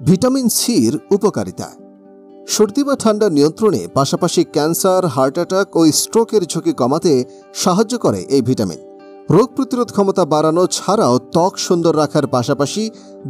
Vitamin সির উপকারিতা। সর্দি বা ঠান্ডা নিয়ন্ত্রণে, পাশাপাশি ক্যান্সার, হার্ট অ্যাটাক ও স্ট্রোকের ঝুঁকি কমাতে সাহায্য করে এই ভিটামিন। রোগ প্রতিরোধ ক্ষমতা বাড়ানো ছাড়াও ত্বক সুন্দর রাখার পাশাপাশি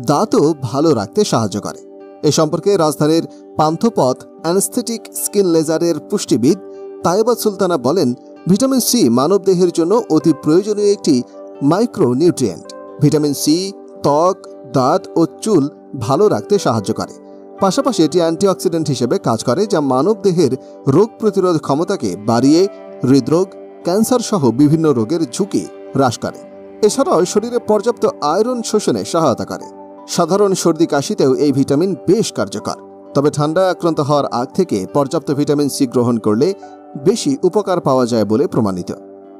দাঁতও ভালো রাখতে সাহায্য করে। এ সম্পর্কে রাজধানীর পান্থপথ অ্যানেস্থেটিক স্কিন লেজারের পুষ্টিবিদ তায়েবা সুলতানা বলেন, ভিটামিন সি মানবদেহের জন্য অতি প্রয়োজনীয় একটি মাইক্রো নিউট্রিয়েন্ট। ভিটামিন সি ত্বক, দাঁত ও চুল ভালো রাখতে সাহায্য করে। পাশাপাশি এটি অ্যান্টিঅক্সিডেন্ট হিসেবে কাজ করে, যা মানবদেহের রোগ প্রতিরোধ ক্ষমতাকে বাড়িয়ে হৃদরোগ, ক্যান্সার সহ বিভিন্ন রোগের ঝুঁকি হ্রাস করে। এছাড়াও শরীরে পর্যাপ্ত আয়রন শোষণে সহায়তা করে। সাধারণ সর্দি কাশিতেও এই ভিটামিন বেশ কার্যকর। তবে ঠান্ডায় আক্রান্ত হওয়ার আগ থেকে পর্যাপ্ত ভিটামিন সি গ্রহণ করলে বেশি উপকার পাওয়া যায় বলে প্রমাণিত।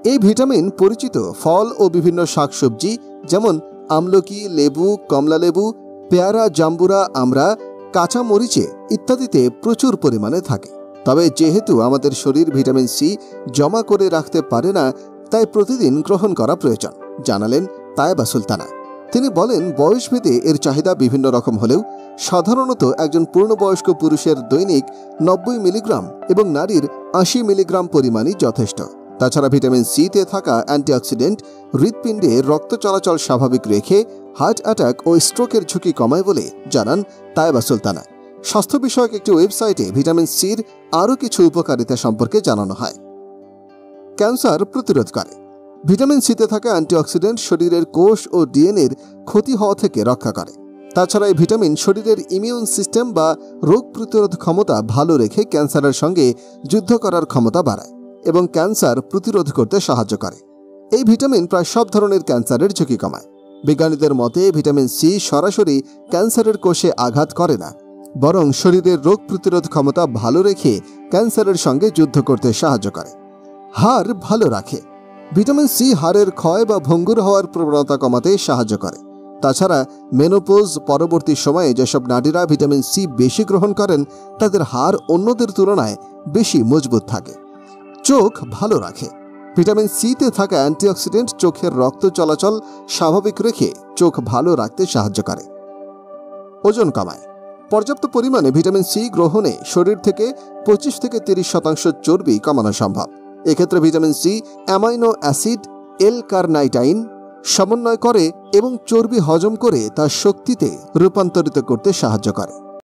এই ভিটামিন পরিচিত ফল ও বিভিন্ন শাকসবজি যেমন আমলকি, লেবু, কমলালেবু, পেয়ারা, জাম্বুরা, আমড়া, কাঁচা মরিচে ইত্যাদিতে প্রচুর পরিমাণে থাকে। তবে যেহেতু আমাদের শরীর ভিটামিন সি জমা করে রাখতে পারে না, তাই প্রতিদিন গ্রহণ করা প্রয়োজন, জানালেন তায়েবা সুলতানা। তিনি বলেন, বয়সভেদে এর চাহিদা বিভিন্ন রকম হলেও সাধারণত একজন পূর্ণবয়স্ক পুরুষের দৈনিক 90 মিলিগ্রাম এবং নারীর 80 মিলিগ্রাম পরিমাণই যথেষ্ট। তাছাড়া ভিটামিন সিতে থাকা অ্যান্টিঅক্সিডেন্ট হৃৎপিণ্ডে রক্ত চলাচল স্বাভাবিক রেখে হার্ট অ্যাটাক ও স্ট্রোকের ঝুঁকি কমায় বলে জানান তায়েবা সুলতানা। স্বাস্থ্য বিষয়ক একটি ওয়েবসাইটে ভিটামিন সির আরও কিছু উপকারিতা সম্পর্কে জানানো হয়। ক্যান্সার প্রতিরোধ করে। ভিটামিন সিতে থাকা অ্যান্টিঅক্সিডেন্ট শরীরের কোষ ও ডিএনএর ক্ষতি হওয়া থেকে রক্ষা করে। তাছাড়া এই ভিটামিন শরীরের ইমিউন সিস্টেম বা রোগ প্রতিরোধ ক্ষমতা ভালো রেখে ক্যান্সারের সঙ্গে যুদ্ধ করার ক্ষমতা বাড়ায় এবং ক্যান্সার প্রতিরোধ করতে সাহায্য করে। এই ভিটামিন প্রায় সব ধরনের ক্যান্সারের ঝুঁকি কমায়। বিজ্ঞানীদের মতে ভিটামিন সি সরাসরি ক্যান্সারের কোষে আঘাত করে না, বরং শরীরের রোগ প্রতিরোধ ক্ষমতা ভালো রেখে ক্যান্সারের সঙ্গে যুদ্ধ করতে সাহায্য করে। হাড় ভালো রাখে। ভিটামিন সি হাড়ের ক্ষয় বা ভঙ্গুর হওয়ার প্রবণতা কমাতে সাহায্য করে। তাছাড়া মেনোপজ পরবর্তী সময়ে যেসব নারীরা ভিটামিন সি বেশি গ্রহণ করেন, তাদের হাড় অন্যদের তুলনায় বেশি মজবুত থাকে। চোখ ভালো রাখে। ভিটামিন সিতে থাকা অ্যান্টিঅক্সিডেন্ট চোখের রক্ত চলাচল স্বাভাবিক রেখে চোখ ভালো রাখতে সাহায্য করে। ওজন কমায়। পর্যাপ্ত পরিমাণে ভিটামিন সি গ্রহণে শরীর থেকে 25 থেকে 30% চর্বি কমানো সম্ভব। এক্ষেত্রে ভিটামিন সি অ্যামাইনো অ্যাসিড এল-কার্নাইটাইন সমন্বয় করে এবং চর্বি হজম করে তা শক্তিতে রূপান্তরিত করতে সাহায্য করে।